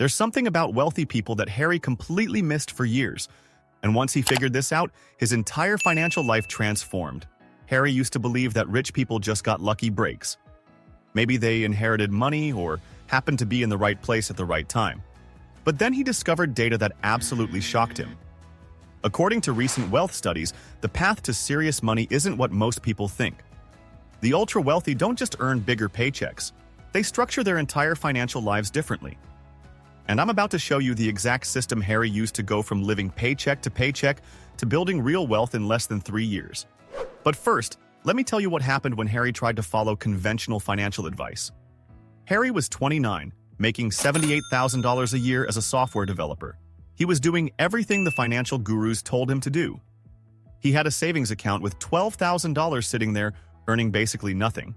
There's something about wealthy people that Harry completely missed for years, and once he figured this out, his entire financial life transformed. Harry used to believe that rich people just got lucky breaks. Maybe they inherited money or happened to be in the right place at the right time. But then he discovered data that absolutely shocked him. According to recent wealth studies, the path to serious money isn't what most people think. The ultra-wealthy don't just earn bigger paychecks. They structure their entire financial lives differently. And I'm about to show you the exact system Harry used to go from living paycheck to paycheck to building real wealth in less than 3 years. But first, let me tell you what happened when Harry tried to follow conventional financial advice. Harry was 29, making $78,000 a year as a software developer. He was doing everything the financial gurus told him to do. He had a savings account with $12,000 sitting there, earning basically nothing.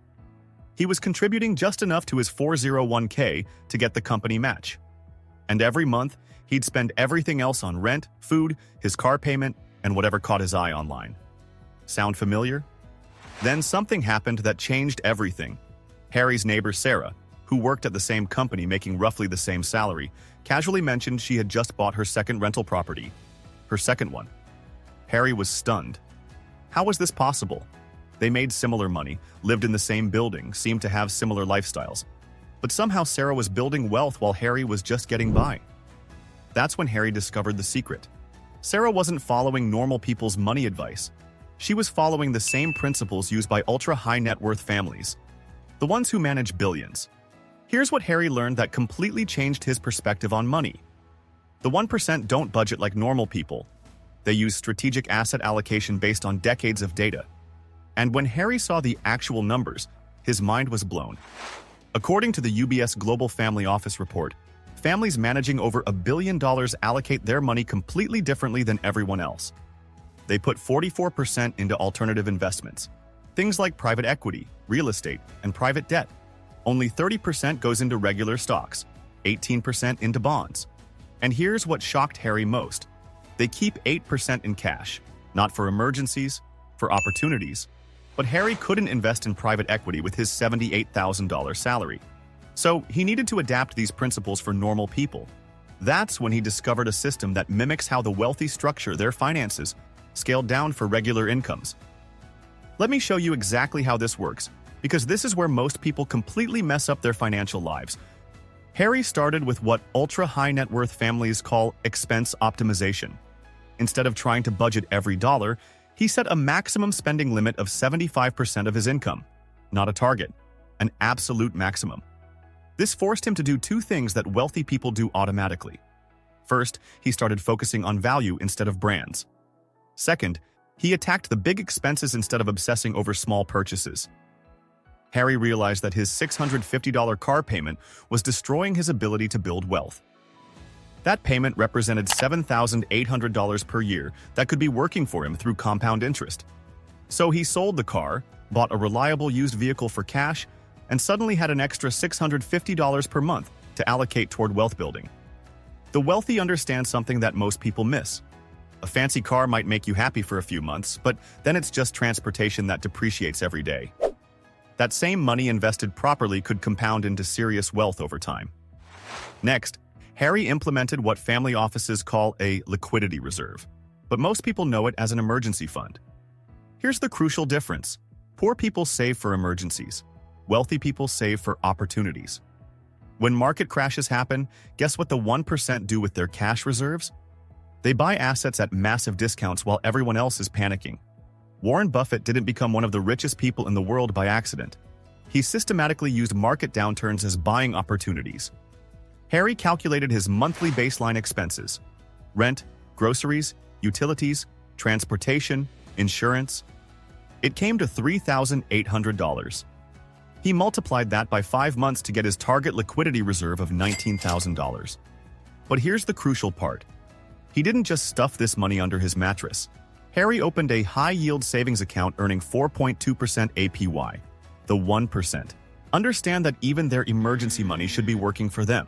He was contributing just enough to his 401k to get the company match. And every month, he'd spend everything else on rent, food, his car payment, and whatever caught his eye online. Sound familiar? Then something happened that changed everything. Harry's neighbor Sarah, who worked at the same company making roughly the same salary, casually mentioned she had just bought her second rental property. Her second one. Harry was stunned. How was this possible? They made similar money, lived in the same building, seemed to have similar lifestyles. But somehow Sarah was building wealth while Harry was just getting by. That's when Harry discovered the secret. Sarah wasn't following normal people's money advice. She was following the same principles used by ultra-high net worth families, the ones who manage billions. Here's what Harry learned that completely changed his perspective on money. The 1% don't budget like normal people. They use strategic asset allocation based on decades of data. And when Harry saw the actual numbers, his mind was blown. According to the UBS Global Family Office report, families managing over $1 billion allocate their money completely differently than everyone else. They put 44% into alternative investments, things like private equity, real estate, and private debt. Only 30% goes into regular stocks, 18% into bonds. And here's what shocked Harry most. They keep 8% in cash, not for emergencies, for opportunities. But Harry couldn't invest in private equity with his $78,000 salary. So he needed to adapt these principles for normal people. That's when he discovered a system that mimics how the wealthy structure their finances, scaled down for regular incomes. Let me show you exactly how this works, because this is where most people completely mess up their financial lives. Harry started with what ultra-high net worth families call expense optimization. Instead of trying to budget every dollar, he set a maximum spending limit of 75% of his income. Not a target, an absolute maximum. This forced him to do two things that wealthy people do automatically. First, he started focusing on value instead of brands. Second, he attacked the big expenses instead of obsessing over small purchases. Harry realized that his $650 car payment was destroying his ability to build wealth. That payment represented $7,800 per year that could be working for him through compound interest. So he sold the car, bought a reliable used vehicle for cash, and suddenly had an extra $650 per month to allocate toward wealth building. The wealthy understand something that most people miss. A fancy car might make you happy for a few months, but then it's just transportation that depreciates every day. That same money invested properly could compound into serious wealth over time. Next, Harry implemented what family offices call a liquidity reserve, but most people know it as an emergency fund. Here's the crucial difference. Poor people save for emergencies. Wealthy people save for opportunities. When market crashes happen, guess what the 1% do with their cash reserves? They buy assets at massive discounts while everyone else is panicking. Warren Buffett didn't become one of the richest people in the world by accident. He systematically used market downturns as buying opportunities. Harry calculated his monthly baseline expenses: rent, groceries, utilities, transportation, insurance. It came to $3,800. He multiplied that by 5 months to get his target liquidity reserve of $19,000. But here's the crucial part. He didn't just stuff this money under his mattress. Harry opened a high-yield savings account earning 4.2% APY, the 1%. Understand that even their emergency money should be working for them.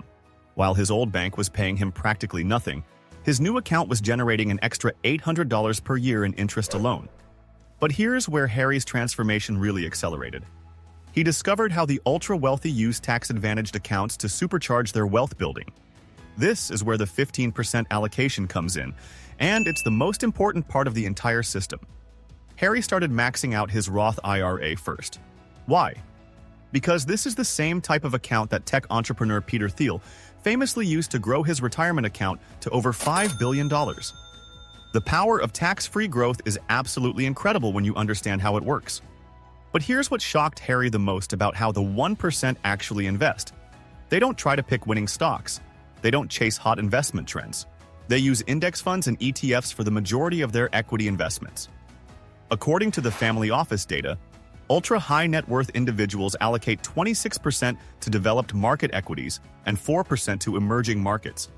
While his old bank was paying him practically nothing, his new account was generating an extra $800 per year in interest alone. But here's where Harry's transformation really accelerated. He discovered how the ultra-wealthy use tax-advantaged accounts to supercharge their wealth building. This is where the 15% allocation comes in, and it's the most important part of the entire system. Harry started maxing out his Roth IRA first. Why? Because this is the same type of account that tech entrepreneur Peter Thiel famously used to grow his retirement account to over $5 billion. The power of tax-free growth is absolutely incredible when you understand how it works. But here's what shocked Harry the most about how the 1% actually invest. They don't try to pick winning stocks. They don't chase hot investment trends. They use index funds and ETFs for the majority of their equity investments. According to the family office data, ultra-high net worth individuals allocate 26% to developed market equities and 4% to emerging markets.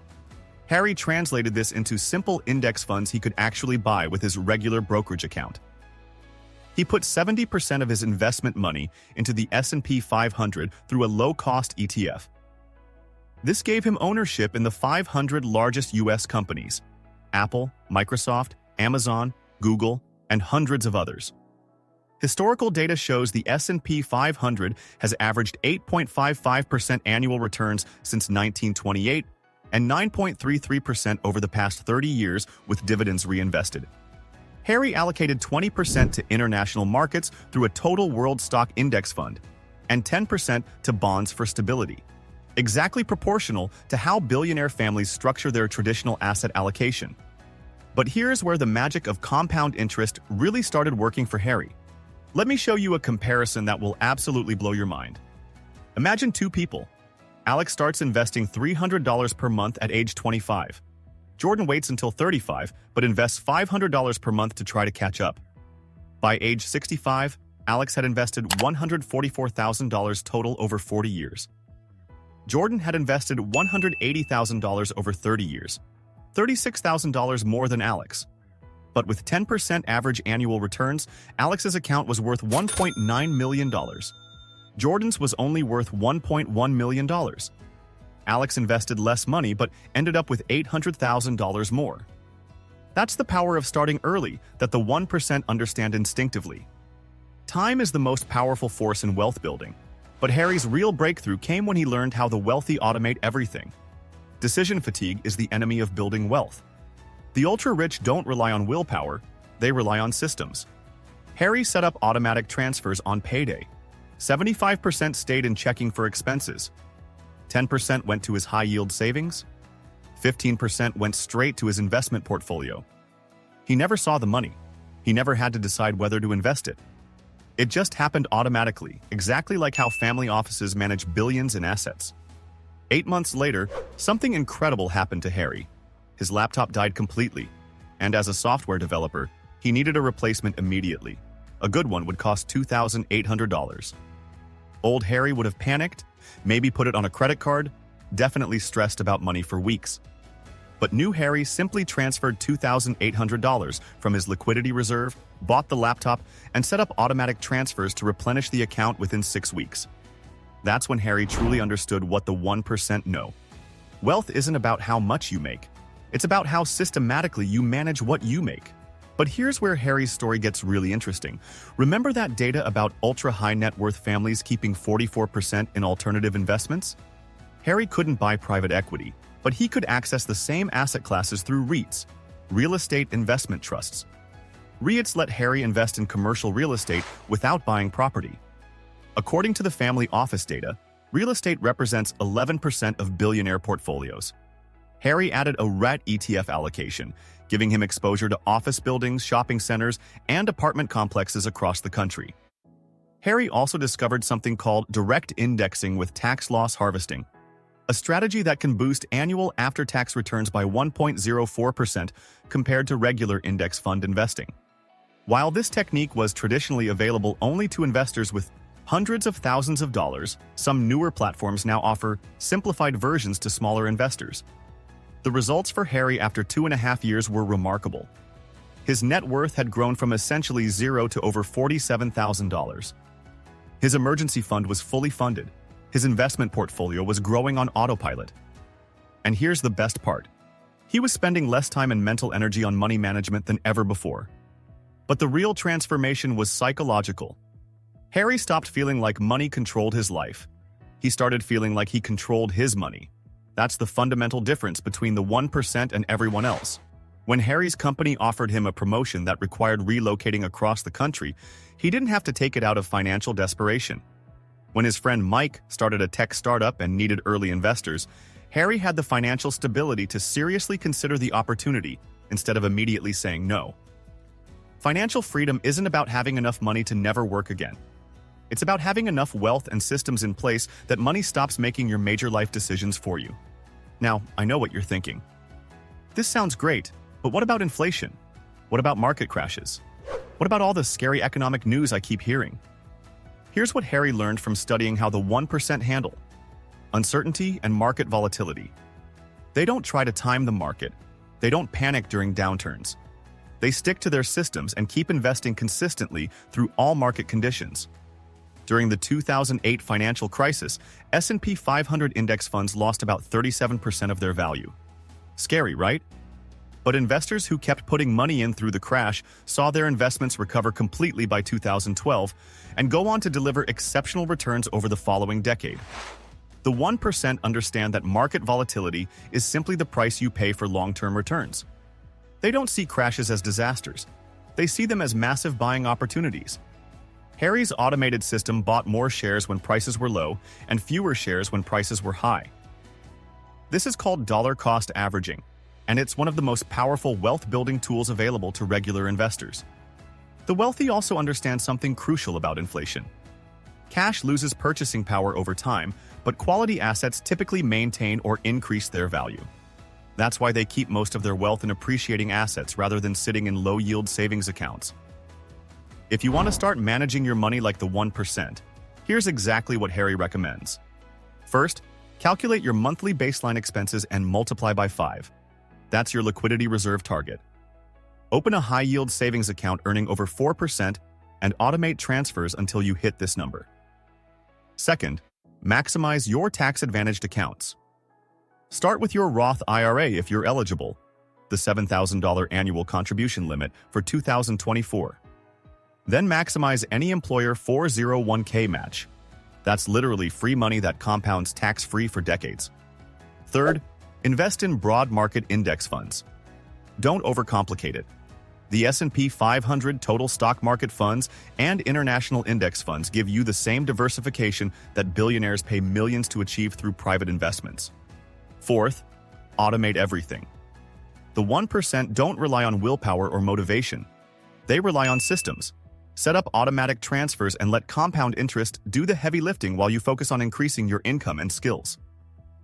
Harry translated this into simple index funds he could actually buy with his regular brokerage account. He put 70% of his investment money into the S&P 500 through a low-cost ETF. This gave him ownership in the 500 largest U.S. companies: Apple, Microsoft, Amazon, Google, and hundreds of others. Historical data shows the S&P 500 has averaged 8.55% annual returns since 1928 and 9.33% over the past 30 years with dividends reinvested. Harry allocated 20% to international markets through a total world stock index fund and 10% to bonds for stability, exactly proportional to how billionaire families structure their traditional asset allocation. But here's where the magic of compound interest really started working for Harry. Let me show you a comparison that will absolutely blow your mind. Imagine two people. Alex starts investing $300 per month at age 25. Jordan waits until 35, but invests $500 per month to try to catch up. By age 65, Alex had invested $144,000 total over 40 years. Jordan had invested $180,000 over 30 years, $36,000 more than Alex. But with 10% average annual returns, Alex's account was worth $1.9 million. Jordan's was only worth $1.1 million. Alex invested less money but ended up with $800,000 more. That's the power of starting early that the 1% understand instinctively. Time is the most powerful force in wealth building, but Harry's real breakthrough came when he learned how the wealthy automate everything. Decision fatigue is the enemy of building wealth. The ultra-rich don't rely on willpower, they rely on systems. Harry set up automatic transfers on payday. 75% stayed in checking for expenses. 10% went to his high-yield savings. 15% went straight to his investment portfolio. He never saw the money. He never had to decide whether to invest it. It just happened automatically, exactly like how family offices manage billions in assets. 8 months later, something incredible happened to Harry. His laptop died completely, and as a software developer, he needed a replacement immediately. A good one would cost $2,800. Old Harry would have panicked, maybe put it on a credit card, definitely stressed about money for weeks. But new Harry simply transferred $2,800 from his liquidity reserve, bought the laptop, and set up automatic transfers to replenish the account within 6 weeks. That's when Harry truly understood what the 1% know. Wealth isn't about how much you make. It's about how systematically you manage what you make. But here's where Harry's story gets really interesting. Remember that data about ultra-high net worth families keeping 44% in alternative investments? Harry couldn't buy private equity, but he could access the same asset classes through REITs, real estate investment trusts. REITs let Harry invest in commercial real estate without buying property. According to the family office data, real estate represents 11% of billionaire portfolios. Harry added a REIT ETF allocation, giving him exposure to office buildings, shopping centers, and apartment complexes across the country. Harry also discovered something called direct indexing with tax loss harvesting, a strategy that can boost annual after-tax returns by 1.04% compared to regular index fund investing. While this technique was traditionally available only to investors with hundreds of thousands of dollars, some newer platforms now offer simplified versions to smaller investors. The results for Harry after 2.5 years were remarkable. His net worth had grown from essentially zero to over $47,000. His emergency fund was fully funded. His investment portfolio was growing on autopilot. And here's the best part. He was spending less time and mental energy on money management than ever before. But the real transformation was psychological. Harry stopped feeling like money controlled his life. He started feeling like he controlled his money. That's the fundamental difference between the 1% and everyone else. When Harry's company offered him a promotion that required relocating across the country, he didn't have to take it out of financial desperation. When his friend Mike started a tech startup and needed early investors, Harry had the financial stability to seriously consider the opportunity instead of immediately saying no. Financial freedom isn't about having enough money to never work again. It's about having enough wealth and systems in place that money stops making your major life decisions for you. Now, I know what you're thinking. This sounds great, but what about inflation? What about market crashes? What about all the scary economic news I keep hearing? Here's what Harry learned from studying how the 1% handle uncertainty and market volatility. They don't try to time the market. They don't panic during downturns. They stick to their systems and keep investing consistently through all market conditions. During the 2008 financial crisis, S&P 500 index funds lost about 37% of their value. Scary, right? But investors who kept putting money in through the crash saw their investments recover completely by 2012 and go on to deliver exceptional returns over the following decade. The 1% understand that market volatility is simply the price you pay for long-term returns. They don't see crashes as disasters. They see them as massive buying opportunities. Harry's automated system bought more shares when prices were low and fewer shares when prices were high. This is called dollar cost averaging, and it's one of the most powerful wealth-building tools available to regular investors. The wealthy also understand something crucial about inflation. Cash loses purchasing power over time, but quality assets typically maintain or increase their value. That's why they keep most of their wealth in appreciating assets rather than sitting in low-yield savings accounts. If you want to start managing your money like the 1%, here's exactly what Harry recommends. First, calculate your monthly baseline expenses and multiply by 5. That's your liquidity reserve target. Open a high-yield savings account earning over 4% and automate transfers until you hit this number. Second, maximize your tax-advantaged accounts. Start with your Roth IRA if you're eligible, the $7,000 annual contribution limit for 2024. Then maximize any employer 401k match. That's literally free money that compounds tax-free for decades. Third, invest in broad market index funds. Don't overcomplicate it. The S&P 500 total stock market funds and international index funds give you the same diversification that billionaires pay millions to achieve through private investments. Fourth, automate everything. The 1% don't rely on willpower or motivation. They rely on systems. Set up automatic transfers and let compound interest do the heavy lifting while you focus on increasing your income and skills.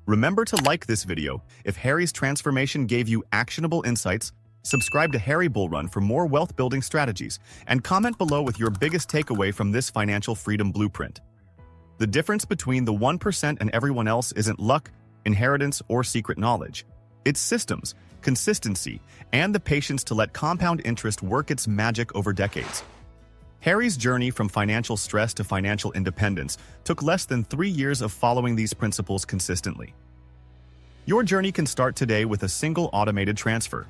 Remember to like this video if Harry's transformation gave you actionable insights, subscribe to Harry Bull Run for more wealth-building strategies, and comment below with your biggest takeaway from this financial freedom blueprint. The difference between the 1% and everyone else isn't luck, inheritance, or secret knowledge. It's systems, consistency, and the patience to let compound interest work its magic over decades. Harry's journey from financial stress to financial independence took less than 3 years of following these principles consistently. Your journey can start today with a single automated transfer.